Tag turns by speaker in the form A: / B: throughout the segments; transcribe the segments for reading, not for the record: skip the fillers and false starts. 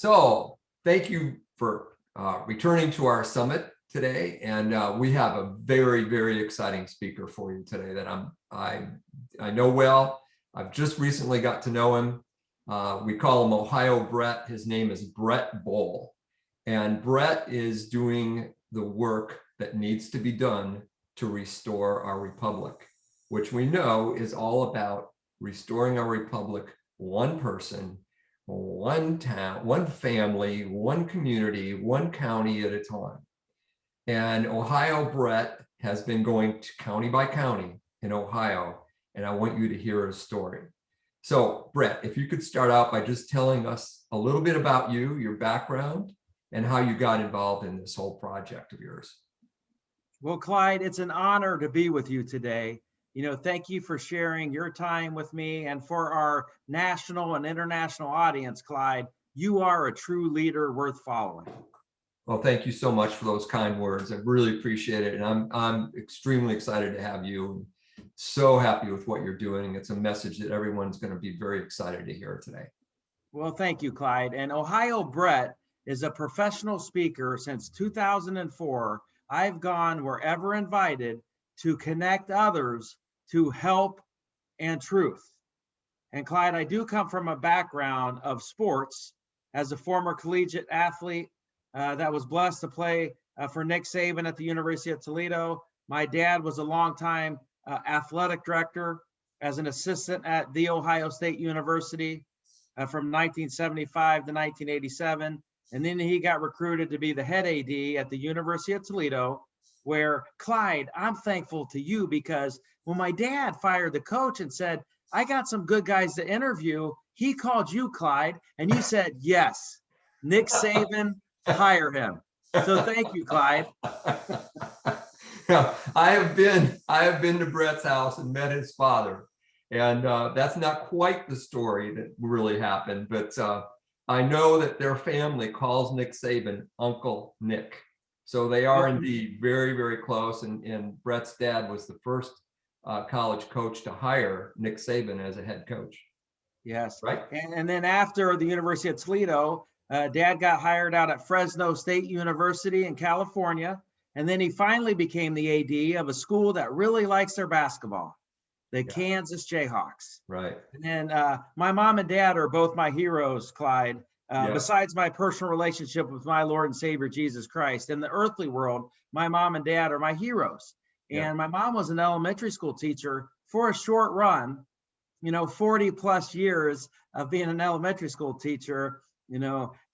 A: So thank you for returning to our summit today. And we have a very, very exciting speaker for you today that I know well. I've just recently got to know him. We call him Ohio Brett. His name is Brett Bohl. And Brett is doing the work that needs to be done to restore our republic, which we know is all about restoring our republic, one person, one town, one family, one community, one county at a time. And Ohio Brett has been going to county by county in Ohio, and I want you to hear his story. So Brett, if you could start out by just telling us a little bit about you, your background, and how you got involved in this whole project of yours.
B: Well, Clyde, it's an honor to be with you today. Thank you for sharing your time with me, and for our national and international audience, Clyde, you are a true leader worth following.
A: Well, thank you so much for those kind words. I really appreciate it. And I'm extremely excited to have you. So happy with what you're doing. It's a message that everyone's going to be very excited to hear today.
B: Well, thank you, Clyde. And Ohio Brett is a professional speaker since 2004. I've gone wherever invited to connect others to help and truth. And Clyde, I do come from a background of sports. As a former collegiate athlete that was blessed to play for Nick Saban at the University of Toledo. My dad was a longtime athletic director as an assistant at The Ohio State University from 1975 to 1987. And then he got recruited to be the head AD at the University of Toledo, where, Clyde, I'm thankful to you, because when my dad fired the coach and said, I got some good guys to interview, he called you, Clyde, and you said, yes, Nick Saban, hire him. So thank you, Clyde.
A: Yeah, I have been to Brett's house and met his father. And that's not quite the story that really happened, but I know that their family calls Nick Saban Uncle Nick. So they are indeed very, very close. And Brett's dad was the first college coach to hire Nick Saban as a head coach.
B: Yes.
A: Right.
B: And then after the University of Toledo, Dad got hired out at Fresno State University in California. And then he finally became the AD of a school that really likes their basketball, the Kansas Jayhawks.
A: Right.
B: And then my mom and dad are both my heroes, Clyde. Besides my personal relationship with my Lord and Savior, Jesus Christ, in the earthly world, my mom and dad are my heroes. And my mom was an elementary school teacher for a short run, 40 plus years of being an elementary school teacher,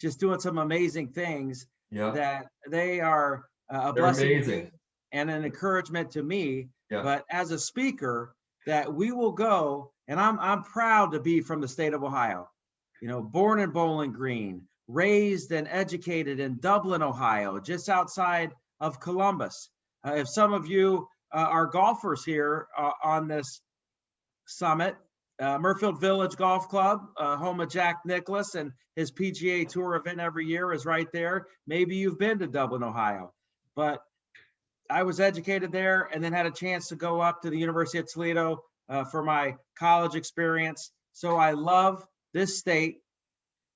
B: just doing some amazing things that they are a blessing to me and an encouragement to me. But as a speaker, that we will go, and I'm proud to be from the state of Ohio, born in Bowling Green, raised and educated in Dublin, Ohio, just outside of Columbus. If some of you are golfers here on this summit, Murfield Village Golf Club, home of Jack Nicklaus, and his PGA Tour event every year is right there. Maybe you've been to Dublin, Ohio, but I was educated there and then had a chance to go up to the University of Toledo for my college experience. So I love this state,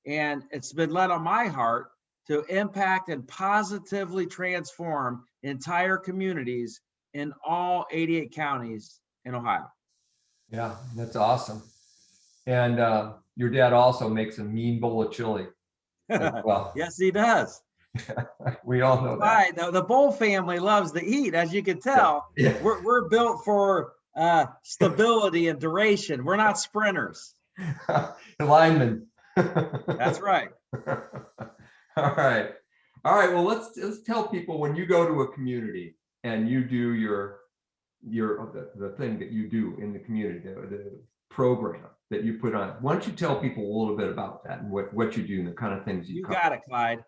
B: and it's been led on my heart to impact and positively transform entire communities in all 88 counties in Ohio.
A: Yeah, that's awesome. And your dad also makes a mean bowl of chili as well.
B: Yes, he does.
A: We all know
B: that. The Bohl family loves to eat, as you can tell. We're built for stability and duration. We're not sprinters.
A: Linemen.
B: That's right.
A: All right. Well, let's tell people, when you go to a community and you do the thing that you do in the community, the program that you put on. Why don't you tell people a little bit about that and what you do and the kind of things you cover?
B: Got it, Clyde.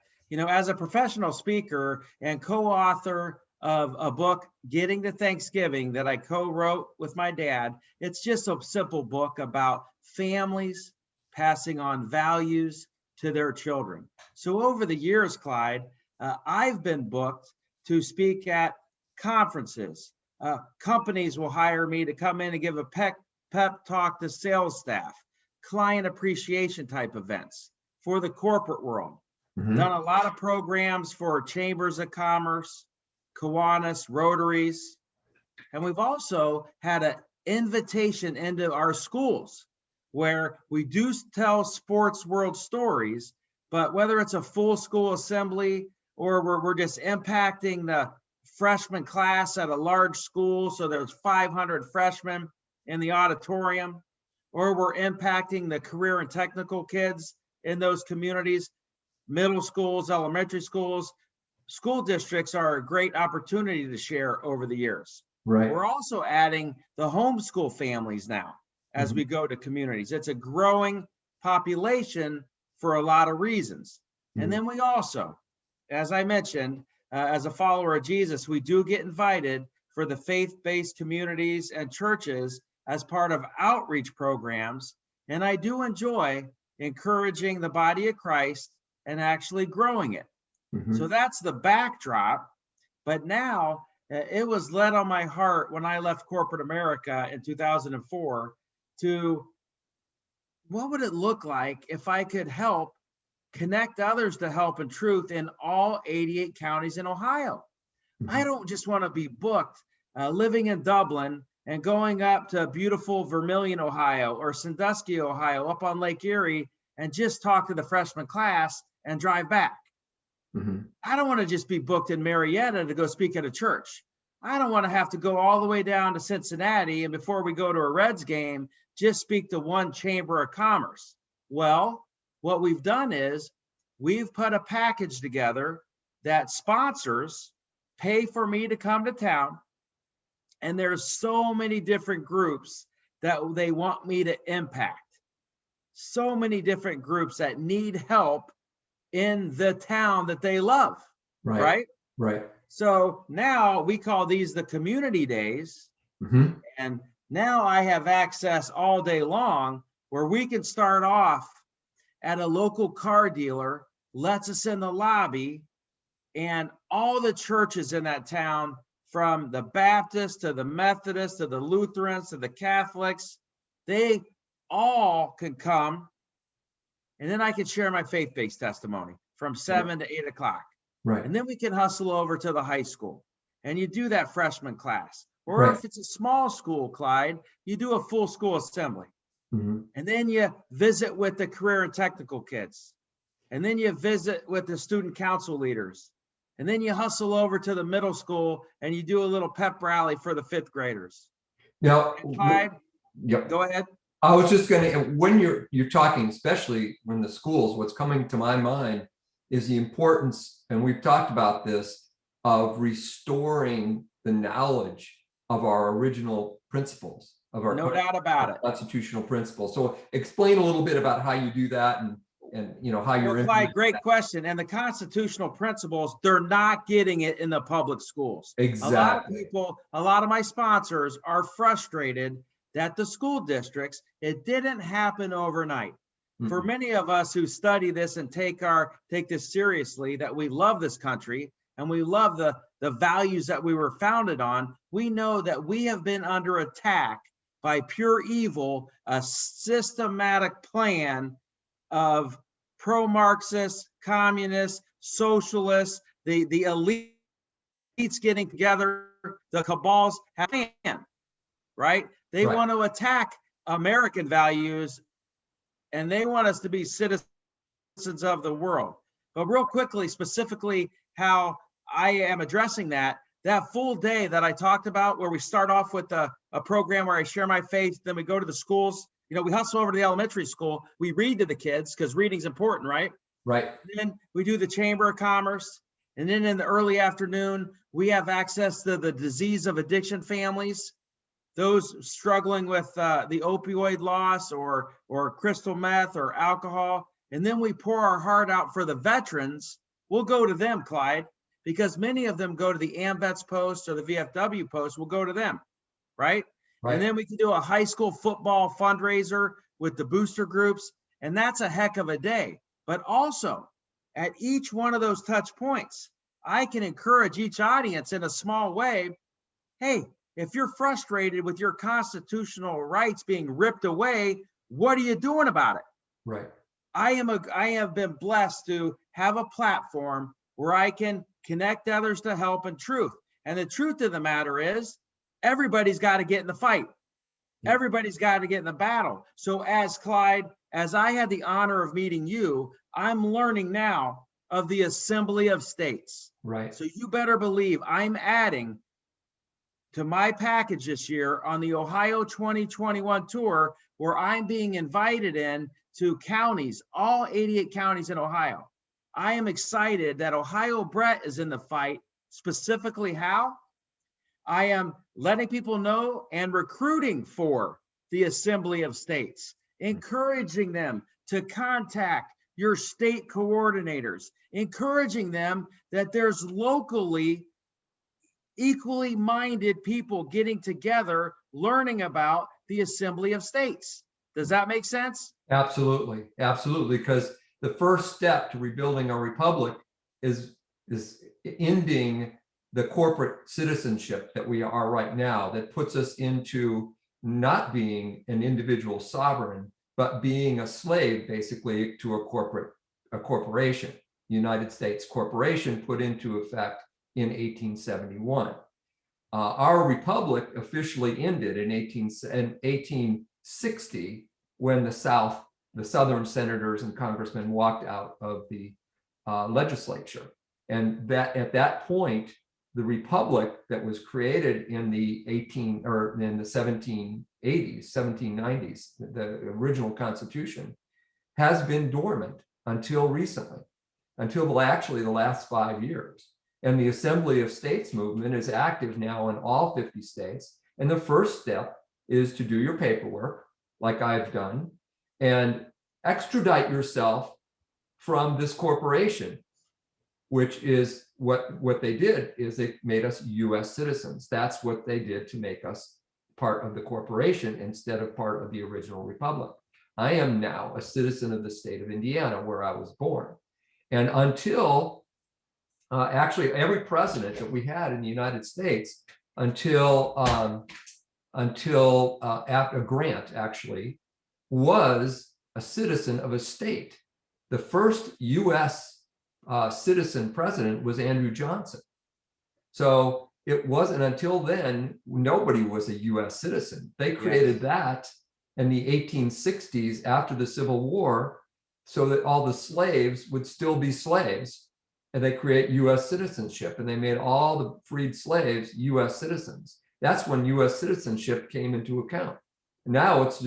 B: As a professional speaker and co-author of a book, Getting to Thanksgiving, that I co-wrote with my dad, it's just a simple book about families passing on values to their children. So over the years, Clyde, I've been booked to speak at conferences. Companies will hire me to come in and give a pep talk to sales staff, client appreciation type events for the corporate world. Done a lot of programs for chambers of commerce, Kiwanis, Rotaries, and we've also had an invitation into our schools where we do tell sports world stories, but whether it's a full school assembly or we're just impacting the freshman class at a large school, so there's 500 freshmen in the auditorium, or we're impacting the career and technical kids in those communities, middle schools, elementary schools, school districts are a great opportunity to share over the years.
A: Right.
B: We're also adding the homeschool families now as we go to communities. It's a growing population for a lot of reasons. And then we also, as I mentioned, as a follower of Jesus, we do get invited for the faith-based communities and churches as part of outreach programs. And I do enjoy encouraging the body of Christ and actually growing it. So that's the backdrop. But now it was led on my heart when I left corporate America in 2004 to what would it look like if I could help connect others to help and truth in all 88 counties in Ohio. I don't just want to be booked living in Dublin and going up to beautiful Vermilion, Ohio, or Sandusky, Ohio, up on Lake Erie, and just talk to the freshman class and drive back. I don't want to just be booked in Marietta to go speak at a church. I don't want to have to go all the way down to Cincinnati and before we go to a Reds game, just speak to one chamber of commerce. Well, what we've done is we've put a package together that sponsors pay for me to come to town. And there's so many different groups that they want me to impact. So many different groups that need help in the town that they love, right? So now we call these the community days. And now I have access all day long where we can start off at a local car dealer, lets us in the lobby, and all the churches in that town, from the Baptists to the Methodists to the Lutherans to the Catholics, they all can come. And then I can share my faith-based testimony from 7 to 8 o'clock. And then we can hustle over to the high school. And you do that freshman class. Or if it's a small school, Clyde, you do a full school assembly. And then you visit with the career and technical kids. And then you visit with the student council leaders. And then you hustle over to the middle school and you do a little pep rally for the 5th graders.
A: Now,
B: Clyde, go ahead.
A: I was just going to, when you're talking, especially when the schools, what's coming to my mind is the importance, and we've talked about this, of restoring the knowledge of our original principles, of our
B: no doubt about it,
A: constitutional principles. So explain a little bit about how you do that and how you're
B: Clyde, great question. And the constitutional principles, they're not getting it in the public schools.
A: Exactly.
B: A lot of people, a lot of my sponsors are frustrated that the school districts, it didn't happen overnight. For many of us who study this and take this seriously, that we love this country and we love the values that we were founded on, we know that we have been under attack by pure evil, a systematic plan of pro-Marxist, communist, socialists, the elites getting together, the cabals have a plan, right? They want to attack American values and they want us to be citizens of the world. But real quickly, specifically how I am addressing that full day that I talked about, where we start off with a program where I share my faith, then we go to the schools. We hustle over to the elementary school. We read to the kids because reading's important, right?
A: Right.
B: Then we do the Chamber of Commerce. And then in the early afternoon, we have access to the disease of addiction families, those struggling with the opioid loss or crystal meth or alcohol. And then we pour our heart out for the veterans. We'll go to them, Clyde, because many of them go to the AMVETS post or the VFW post. We'll go to them, right? And then we can do a high school football fundraiser with the booster groups. And that's a heck of a day. But also at each one of those touch points, I can encourage each audience in a small way. Hey, if you're frustrated with your constitutional rights being ripped away, what are you doing about it?
A: Right.
B: I have been blessed to have a platform where I can connect others to help and truth. And the truth of the matter is, everybody's got to get in the fight. Everybody's got to get in the battle. So as Clyde, as I had the honor of meeting you, I'm learning now of the Assembly of States.
A: Right.
B: So you better believe I'm adding to my package this year on the Ohio 2021 tour, where I'm being invited in to counties, all 88 counties in Ohio. I am excited that Ohio Brett is in the fight. Specifically how? I am letting people know and recruiting for the Assembly of States, encouraging them to contact your state coordinators, encouraging them that there's locally equally minded people getting together, learning about the Assembly of States. Does that make sense?
A: Absolutely. Absolutely. Because the first step to rebuilding our republic is ending the corporate citizenship that we are right now, that puts us into not being an individual sovereign, but being a slave basically to a corporation. United States Corporation put into effect in 1871. Our republic officially ended in 1860 when the Southern senators and congressmen walked out of the legislature. And that at that point, the republic that was created in the 1780s, 1790s, the original Constitution, has been dormant until recently, until actually the last 5 years. And the Assembly of States movement is active now in all 50 states. And the first step is to do your paperwork, like I've done, and extradite yourself from this corporation, which is what they did is they made us US citizens. That's what they did to make us part of the corporation instead of part of the original republic. I am now a citizen of the state of Indiana, where I was born. And until actually every president that we had in the United States until after Grant actually was a citizen of a state. The first US citizen president was Andrew Johnson. So it wasn't until then, nobody was a US citizen. They created that in the 1860s after the Civil War so that all the slaves would still be slaves, and they create US citizenship, and they made all the freed slaves US citizens. That's when US citizenship came into account. Now it's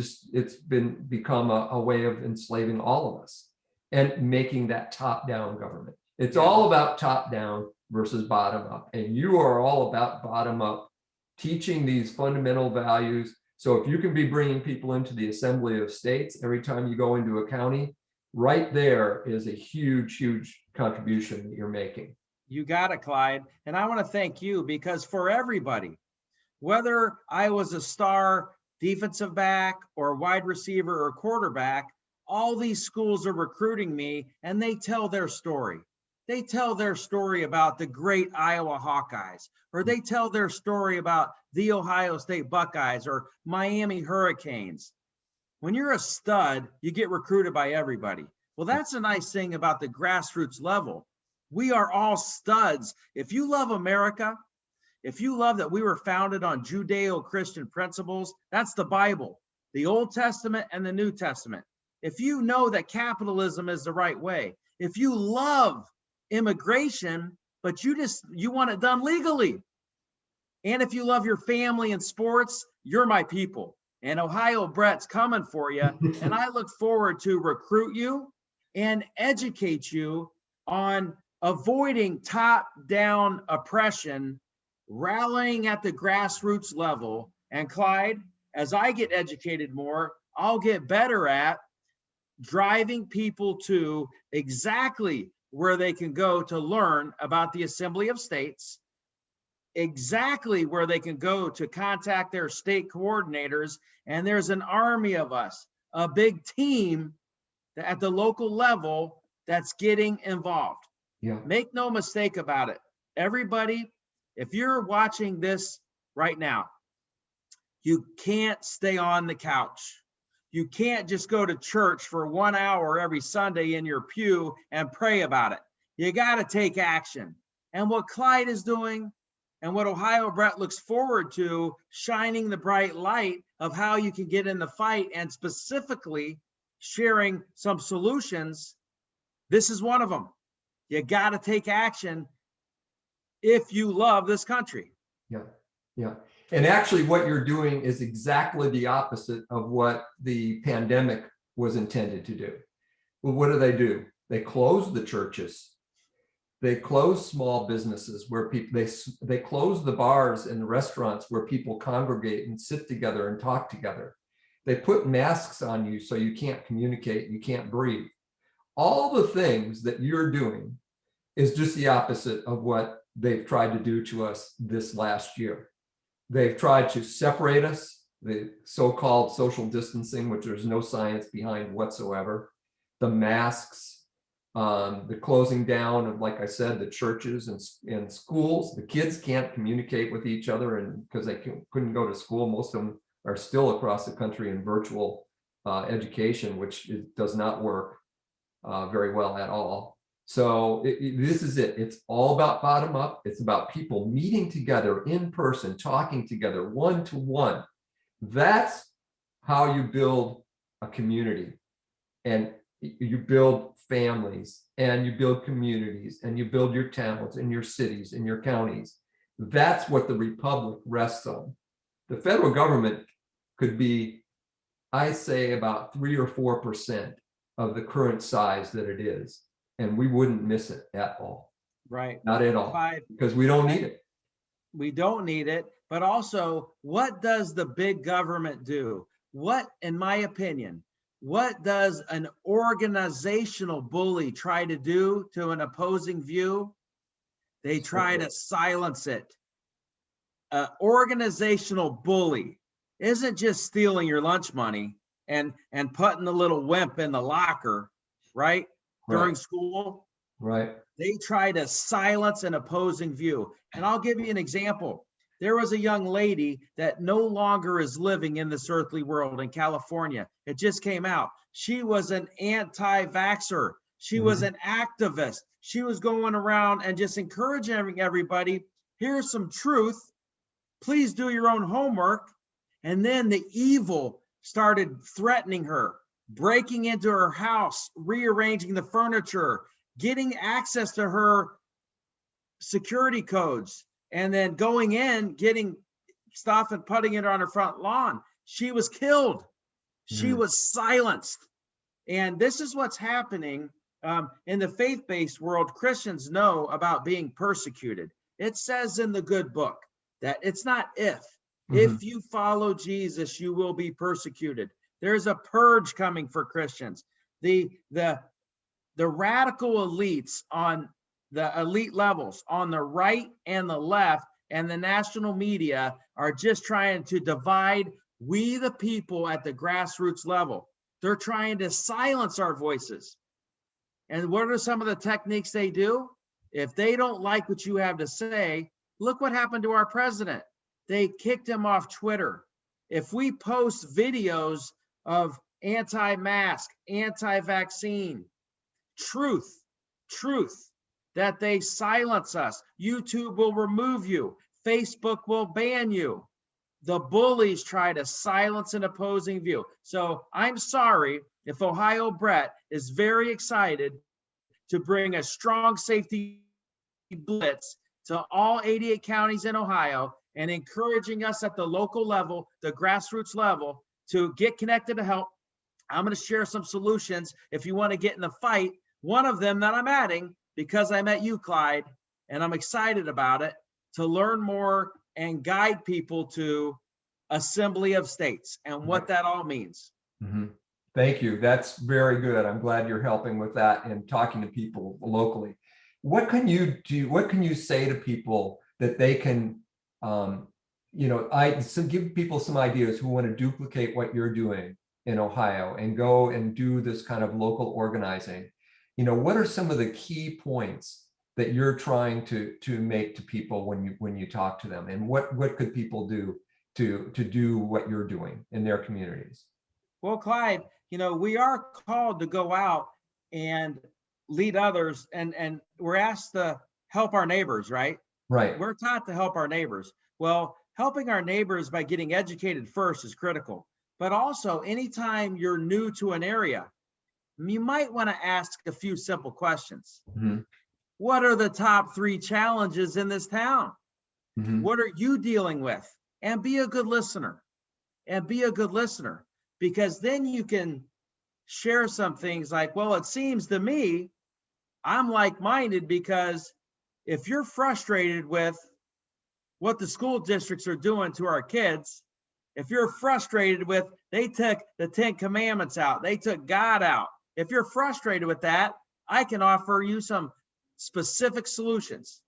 A: become a way of enslaving all of us and making that top-down government. It's all about top-down versus bottom-up. And you are all about bottom-up, teaching these fundamental values. So if you can be bringing people into the Assembly of States every time you go into a county, right there is a huge, huge contribution that you're making.
B: You got it, Clyde. And I want to thank you, because for everybody, whether I was a star defensive back or wide receiver or quarterback, all these schools are recruiting me, and they tell their story. They tell their story about the great Iowa Hawkeyes, or they tell their story about the Ohio State Buckeyes or Miami Hurricanes. When you're a stud, you get recruited by everybody. Well, that's a nice thing about the grassroots level. We are all studs. If you love America, if you love that we were founded on Judeo-Christian principles, that's the Bible, the Old Testament and the New Testament. If you know that capitalism is the right way, if you love immigration, but you want it done legally, and if you love your family and sports, you're my people. And Ohio Brett's coming for you. And I look forward to recruit you and educate you on avoiding top-down oppression, rallying at the grassroots level. And Clyde, as I get educated more, I'll get better at driving people to exactly where they can go to learn about the Assembly of States, exactly where they can go to contact their state coordinators. And there's an army of us, a big team at the local level that's getting involved.
A: Yeah.
B: Make no mistake about it. Everybody, if you're watching this right now, you can't stay on the couch. You can't just go to church for 1 hour every Sunday in your pew and pray about it. You got to take action. And what Clyde is doing and what Ohio Brett looks forward to, shining the bright light of how you can get in the fight and specifically sharing some solutions. This is one of them. You got to take action if you love this country.
A: Yeah, yeah. And actually what you're doing is exactly the opposite of what the pandemic was intended to do. Well, what do? They close the churches. They close small businesses where people, they close the bars and the restaurants where people congregate and sit together and talk together. They put masks on you so you can't communicate, you can't breathe. All the things that you're doing is just the opposite of what they've tried to do to us this last year. They've tried to separate us, the so-called social distancing, which there's no science behind whatsoever, the masks, the closing down of, like I said, the churches and schools. The kids can't communicate with each other, and because they couldn't go to school, most of them are still across the country in virtual education, which does not work very well at all. So this is it. It's all about bottom up. It's about people meeting together in person, talking together one-to-one. That's how you build a community, and you build families, and you build communities, and you build your towns and your cities and your counties. That's what the republic rests on. The federal government could be, I say, about 3 or 4% of the current size that it is, and we wouldn't miss it at all.
B: Right.
A: Not at all, because we don't need it.
B: We don't need it. But also, what does the big government do? What, in my opinion, what does an organizational bully try to do to an opposing view? They try to silence it. An organizational bully isn't just stealing your lunch money and putting the little wimp in the locker, right? During school.
A: Right.
B: They try to silence an opposing view. And I'll give you an example. There was a young lady that no longer is living in this earthly world in California. It just came out. She was an anti-vaxxer. She was an activist. She was going around and just encouraging everybody, here's some truth. Please do your own homework. And then the evil started threatening her, breaking into her house, rearranging the furniture, getting access to her security codes, and then going in, getting stuff and putting it on her front lawn. She was killed. She was silenced. And this is what's happening in the faith-based world. Christians know about being persecuted. It says in the good book that it's not if. If you follow Jesus, you will be persecuted. There's a purge coming for Christians. The radical elites on the elite levels on the right and the left and the national media are just trying to divide we the people at the grassroots level. They're trying to silence our voices. And what are some of the techniques they do? If they don't like what you have to say, look what happened to our president. They kicked him off Twitter. If we post videos of anti-mask, anti-vaccine, truth, that they silence us, YouTube will remove you, Facebook will ban you. The bullies try to silence an opposing view. So I'm sorry if Ohio Brett is very excited to bring a strong safety blitz to all 88 counties in Ohio and encouraging us at the local level, the grassroots level, to get connected to help. I'm going to share some solutions if you want to get in the fight. One of them that I'm adding, because I met you, Clyde, and I'm excited about it, to learn more and guide people to Assembly of States and what that all means.
A: Thank you. That's very good. I'm glad you're helping with that and talking to people locally. What can you do? What can you say to people that they can, give people some ideas who want to duplicate what you're doing in Ohio and go and do this kind of local organizing? What are some of the key points that you're trying to make to people when you talk to them, and what could people do to do what you're doing in their communities?
B: Well, Clyde, we are called to go out and lead others, and we're asked to help our neighbors, right?
A: Right.
B: We're taught to help our neighbors. Well, helping our neighbors by getting educated first is critical. But also, anytime you're new to an area, you might want to ask a few simple questions.
A: Mhm.
B: What are the top 3 challenges in this town?
A: Mhm.
B: What are you dealing with? And be a good listener. And be a good listener, because then you can share some things like, well, it seems to me I'm like-minded, because if you're frustrated with what the school districts are doing to our kids, if you're frustrated with they took the 10 commandments out, they took God out, if you're frustrated with that, I can offer you some specific solutions.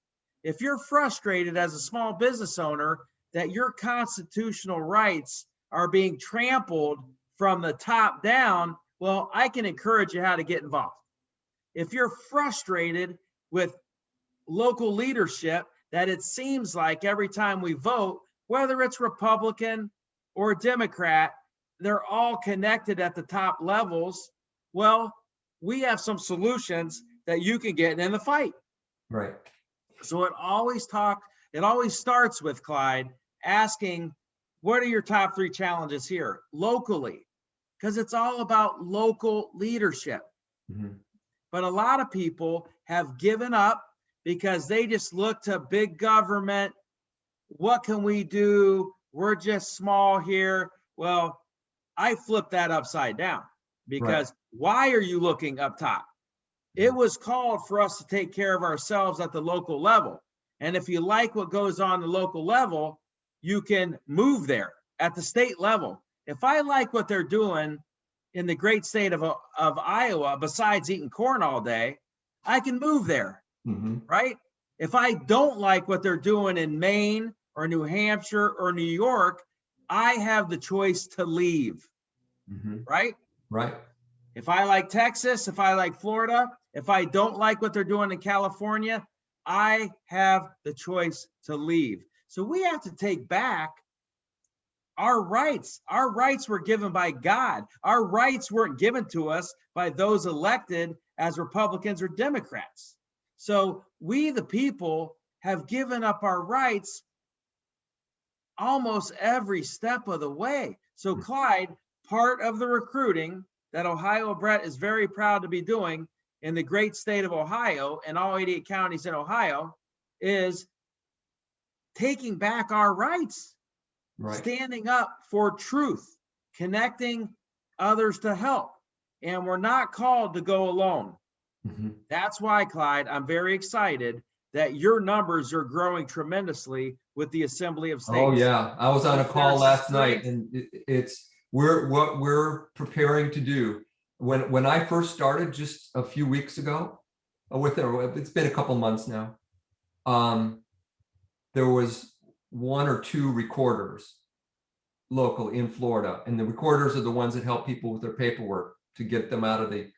B: If you're frustrated as a small business owner that your constitutional rights are being trampled from the top down, well, I can encourage you how to get involved. If you're frustrated with local leadership, that it seems like every time we vote, whether it's Republican or Democrat, they're all connected at the top levels. Well, we have some solutions that you can get in the fight.
A: Right.
B: So it always starts with, Clyde, asking, what are your top 3 challenges here locally? Because it's all about local leadership.
A: Mhm.
B: But a lot of people have given up because they just look to big government. What can we do? We're just small here. Well, I flip that upside down, because
A: Right.
B: why are you looking up top? It was called for us to take care of ourselves at the local level. And if you like what goes on the local level, you can move there at the state level. If I like what they're doing in the great state of Iowa, besides eating corn all day, I can move there,
A: Mhm.
B: right? If I don't like what they're doing in Maine or New Hampshire or New York, I have the choice to leave,
A: Mhm.
B: right?
A: Right.
B: If I like Texas, if I like Florida, if I don't like what they're doing in California, I have the choice to leave. So we have to take back our rights. Our rights were given by God. Our rights weren't given to us by those elected as Republicans or Democrats. So we, the people, have given up our rights almost every step of the way. So, Clyde, part of the recruiting that Ohio Brett is very proud to be doing in the great state of Ohio and all 88 counties in Ohio is taking back our rights,
A: Right.
B: standing up for truth, connecting others to help. And we're not called to go alone.
A: Mhm.
B: That's why, Clyde, I'm very excited that your numbers are growing tremendously with the Assembly of
A: Oh
B: States.
A: yeah, I was on a call
B: There's
A: last night,
B: strength.
A: and it's what we're preparing to do. When I first started just a few weeks ago, it's been a couple months now. There was 1 or 2 recorders local in Florida, and the recorders are the ones that help people with their paperwork to get them out of the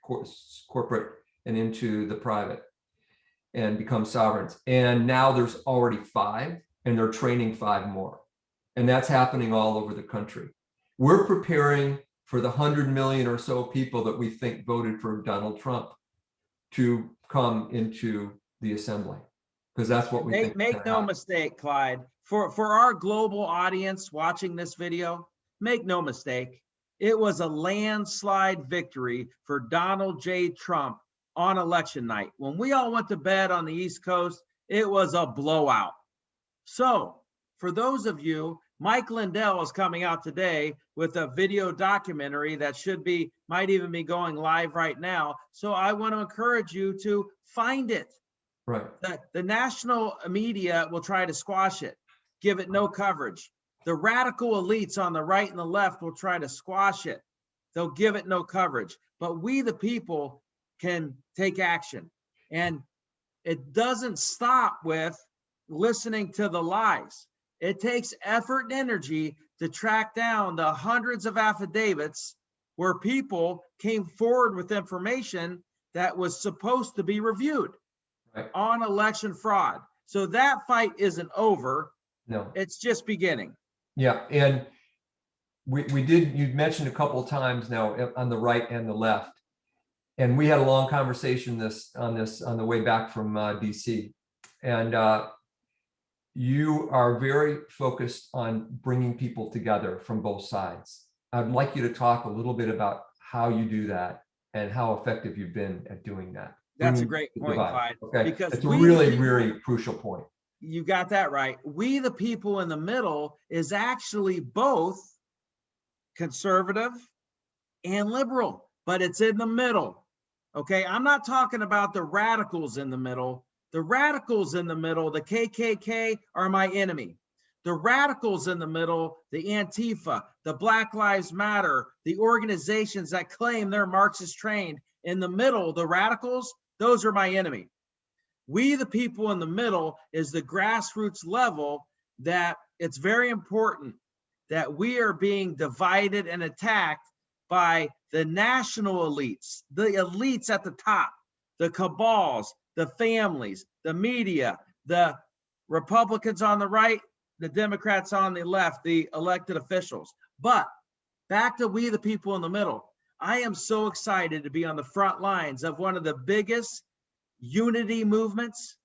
A: corporate and into the private and become sovereigns. And now there's already 5, and they're training 5 more. And that's happening all over the country. We're preparing for the 100 million or so people that we think voted for Donald Trump to come into the assembly, because that's what we think is
B: Make
A: going to
B: no
A: happen.
B: mistake, Clyde, for our global audience watching this video, make no mistake, it was a landslide victory for Donald J. Trump on election night. When we all went to bed on the East Coast, it was a blowout. So for those of you, Mike Lindell is coming out today with a video documentary that might even be going live right now. So I want to encourage you to find it.
A: Right.
B: The national media will try to squash it, give it no coverage. The radical elites on the right and the left will try to squash it. They'll give it no coverage. But we, the people, can take action. And it doesn't stop with listening to the lies. It takes effort and energy to track down the hundreds of affidavits where people came forward with information that was supposed to be reviewed.
A: Right.
B: On election fraud. So that fight isn't over.
A: No.
B: It's just beginning.
A: Yeah. And you mentioned a couple of times now on the right and the left, and we had a long conversation on the way back from DC, and you are very focused on bringing people together from both sides. I'd like you to talk a little bit about how you do that and how effective you've been at doing that.
B: That's a great point, Clyde.
A: Okay,
B: because
A: it's a really, really crucial point.
B: You got that right. We, the people in the middle, is actually both conservative and liberal, but it's in the middle. Okay, I'm not talking about the radicals in the middle. The radicals in the middle, the KKK, are my enemy. The radicals in the middle, the Antifa, the Black Lives Matter, the organizations that claim they're Marxist trained, in the middle, the radicals, those are my enemy. We, the people in the middle, is the grassroots level that it's very important that we are being divided and attacked by the national elites, the elites at the top, the cabals, the families, the media, the Republicans on the right, the Democrats on the left, the elected officials. But back to we, the people in the middle. I am so excited to be on the front lines of one of the biggest unity movements.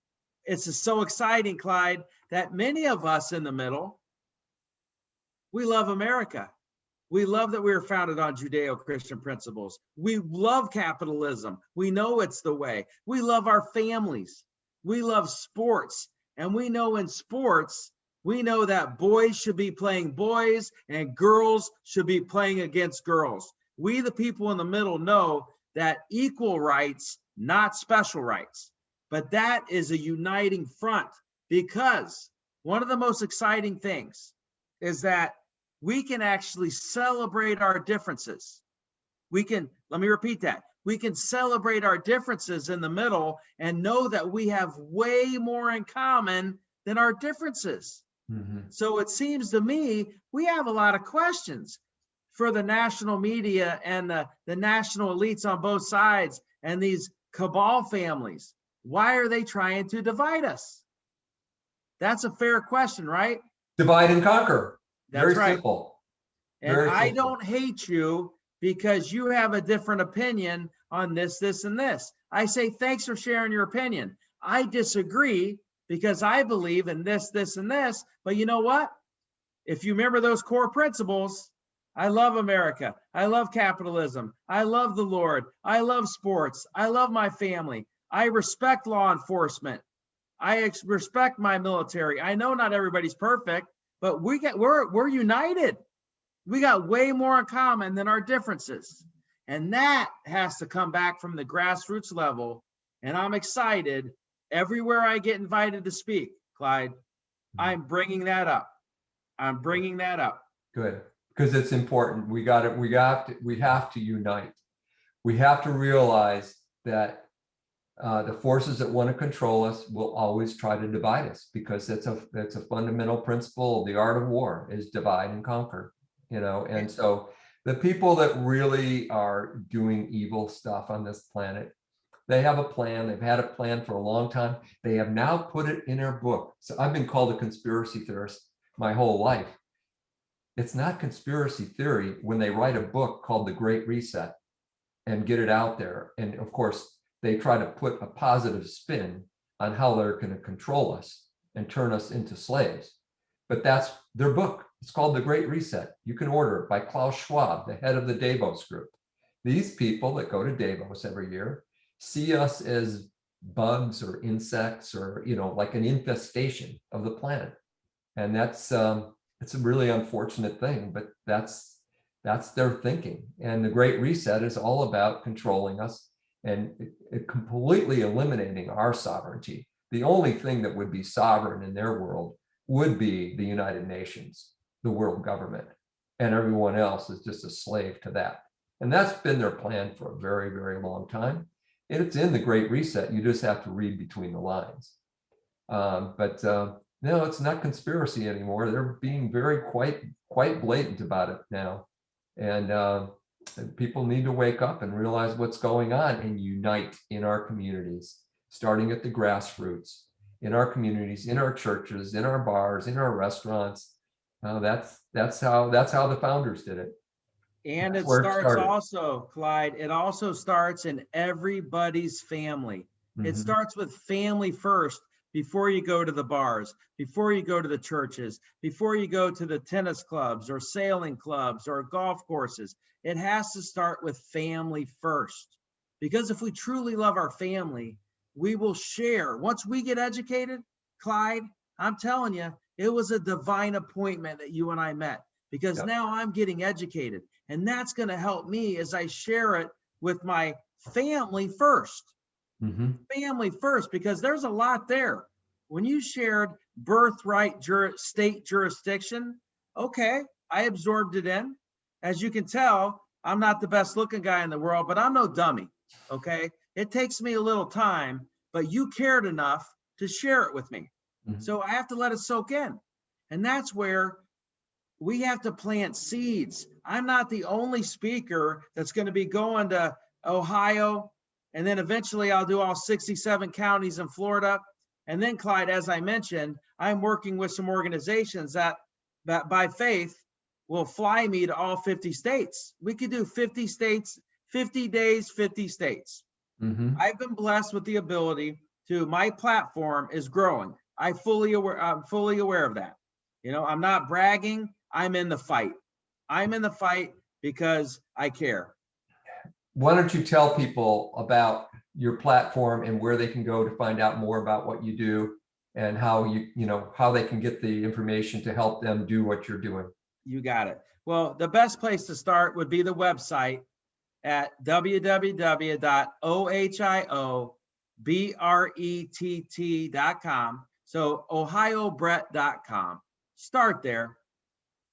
B: It's so exciting, Clyde, that many of us in the middle, we love America. We love that we were founded on Judeo-Christian principles. We love capitalism. We know it's the way. We love our families. We love sports. And we know in sports, we know that boys should be playing boys and girls should be playing against girls. We, the people in the middle, know that equal rights, not special rights. But that is a uniting front, because one of the most exciting things is that we can actually celebrate our differences. Let me repeat that. We can celebrate our differences in the middle and know that we have way more in common than our differences. Mm-hmm. So it seems to me we have a lot of questions for the national media and the national elites on both sides and these cabal families. Why are they trying to divide us? That's a fair question, right?
A: Divide and conquer.
B: That's
A: very
B: right.
A: Simple.
B: And
A: very
B: I
A: simple.
B: don't hate you because you have a different opinion on this, this, and this. I say, thanks for sharing your opinion. I disagree because I believe in this, this, and this. But you know what? If you remember those core principles, I love America. I love capitalism. I love the Lord. I love sports. I love my family. I respect law enforcement. I respect my military. I know not everybody's perfect, but we're united. We got way more in common than our differences. And that has to come back from the grassroots level. And I'm excited everywhere I get invited to speak, Clyde, I'm bringing that up. I'm bringing that up.
A: Good, because it's important. We have to unite. We have to realize that the forces that want to control us will always try to divide us, because that's a fundamental principle of the art of war, is divide and conquer. And so the people that really are doing evil stuff on this planet, they have a plan. They've had a plan for a long time. They have now put it in their book. So I've been called a conspiracy theorist my whole life. It's not conspiracy theory when they write a book called The Great Reset and get it out there. And of course, they try to put a positive spin on how they're going to control us and turn us into slaves. But that's their book. It's called The Great Reset. You can order it by Klaus Schwab, the head of the Davos Group. These people that go to Davos every year see us as bugs or insects or, like an infestation of the planet. And that's it's a really unfortunate thing, but that's their thinking. And the Great Reset is all about controlling us and completely eliminating our sovereignty. The only thing that would be sovereign in their world would be the United Nations, the world government, and everyone else is just a slave to that. And that's been their plan for a very, very long time. And it's in the Great Reset. You just have to read between the lines. But no, it's not conspiracy anymore. They're being quite blatant about it now. And people need to wake up and realize what's going on and unite in our communities, starting at the grassroots, in our communities, in our churches, in our bars, in our restaurants. That's how the founders did it.
B: And
A: That's
B: it
A: where it
B: starts
A: started.
B: also, Clyde, it also starts in everybody's family. It
A: Mhm.
B: starts with family first before you go to the bars, before you go to the churches, before you go to the tennis clubs or sailing clubs or golf courses. It has to start with family first. Because if we truly love our family, we will share. Once we get educated, Clyde, I'm telling you, it was a divine appointment that you and I met because
A: Yep.
B: now I'm getting educated. And that's going to help me as I share it with my family first.
A: Mhm.
B: Family first, because there's a lot there. When you shared birthright state jurisdiction, okay, I absorbed it in. As you can tell, I'm not the best looking guy in the world, but I'm no dummy. Okay. It takes me a little time, but you cared enough to share it with me.
A: Mhm.
B: So I have to let it soak in. And that's where we have to plant seeds. I'm not the only speaker that's going to be going to Ohio, and then eventually I'll do all 67 counties in Florida. And then, Clyde, as I mentioned, I'm working with some organizations that by faith will fly me to all 50 states. We could do 50 states, 50 days, 50 states.
A: Mhm.
B: I've been blessed with the ability to, my platform is growing. I'm fully aware of that. I'm not bragging. I'm in the fight. I'm in the fight because I care.
A: Why don't you tell people about your platform and where they can go to find out more about what you do and how how they can get the information to help them do what you're doing.
B: You got it. Well, the best place to start would be the website at www.ohiobrett.com. So ohiobrett.com. Start there.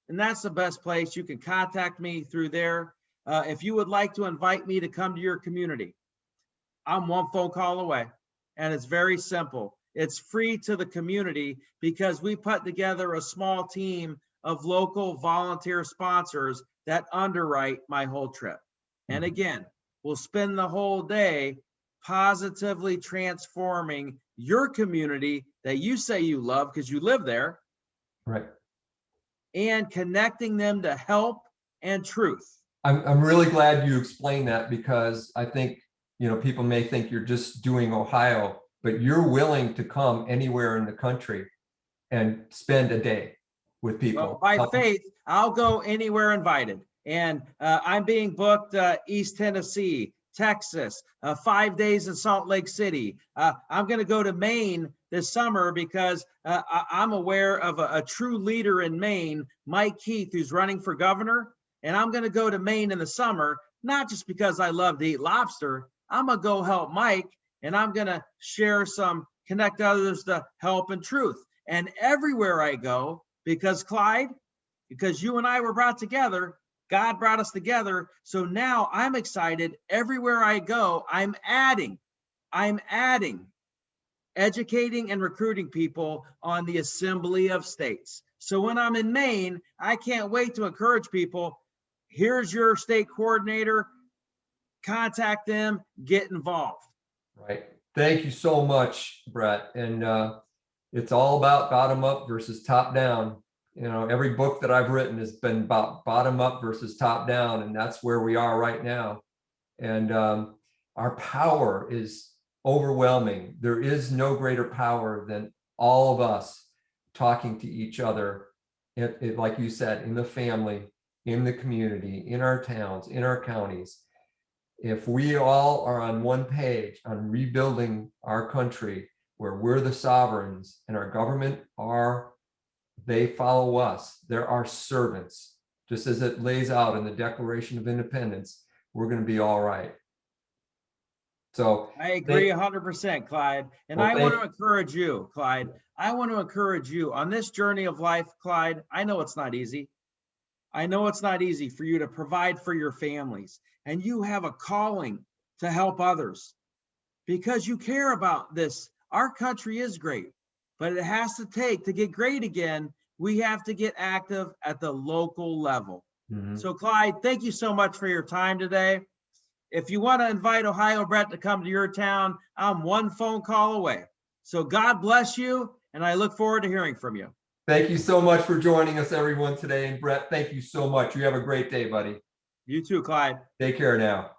B: And that's the best place. You can contact me through there. If you would like to invite me to come to your community, I'm one phone call away. And it's very simple. It's free to the community because we put together a small team of local volunteer sponsors that underwrite my whole trip. And
A: Mhm.
B: again, we'll spend the whole day positively transforming your community that you say you love because you live there
A: Right.
B: and connecting them to help and truth.
A: I'm really glad you explained that because I think, people may think you're just doing Ohio, but you're willing to come anywhere in the country and spend a day with
B: Well,
A: people.
B: by
A: Help them.
B: faith, I'll go anywhere invited. And I'm being booked East Tennessee, Texas, 5 days in Salt Lake City. I'm going to go to Maine this summer because I'm aware of a true leader in Maine, Mike Keith, who's running for governor. And I'm going to go to Maine in the summer, not just because I love to eat lobster. I'm going to go help Mike and I'm going to share some, connect others to help and truth. And everywhere I go, because Clyde, because you and I were brought together, God brought us together. So now I'm excited. Everywhere I go, I'm adding, educating and recruiting people on the Assembly of States. So when I'm in Maine, I can't wait to encourage people. Here's your state coordinator, contact them, get involved.
A: Right. Thank you so much, Brett. And it's all about bottom up versus top down. Every book that I've written has been about bottom up versus top down, and that's where we are right now. And our power is overwhelming. There is no greater power than all of us talking to each other, like you said, in the family, in the community, in our towns, in our counties. If we all are on one page on rebuilding our country, where we're the sovereigns and our government they follow us, they're our servants, just as it lays out in the Declaration of Independence, we're going to be all right. So
B: I agree 100%, Clyde. And I want to
A: thank
B: encourage you, Clyde. I want to encourage you on this journey of life, Clyde. I know it's not easy. I know it's not easy for you to provide for your families, and you have a calling to help others because you care about this. Our country is great, but it has to get great again. We have to get active at the local level.
A: Mhm.
B: So, Clyde, thank you so much for your time today. If you want to invite Ohio Brett to come to your town, I'm one phone call away. So God bless you, and I look forward to hearing from you.
A: Thank you so much for joining us, everyone, today. And Brett, thank you so much. You have a great day, buddy.
B: You too, Clyde.
A: Take care now.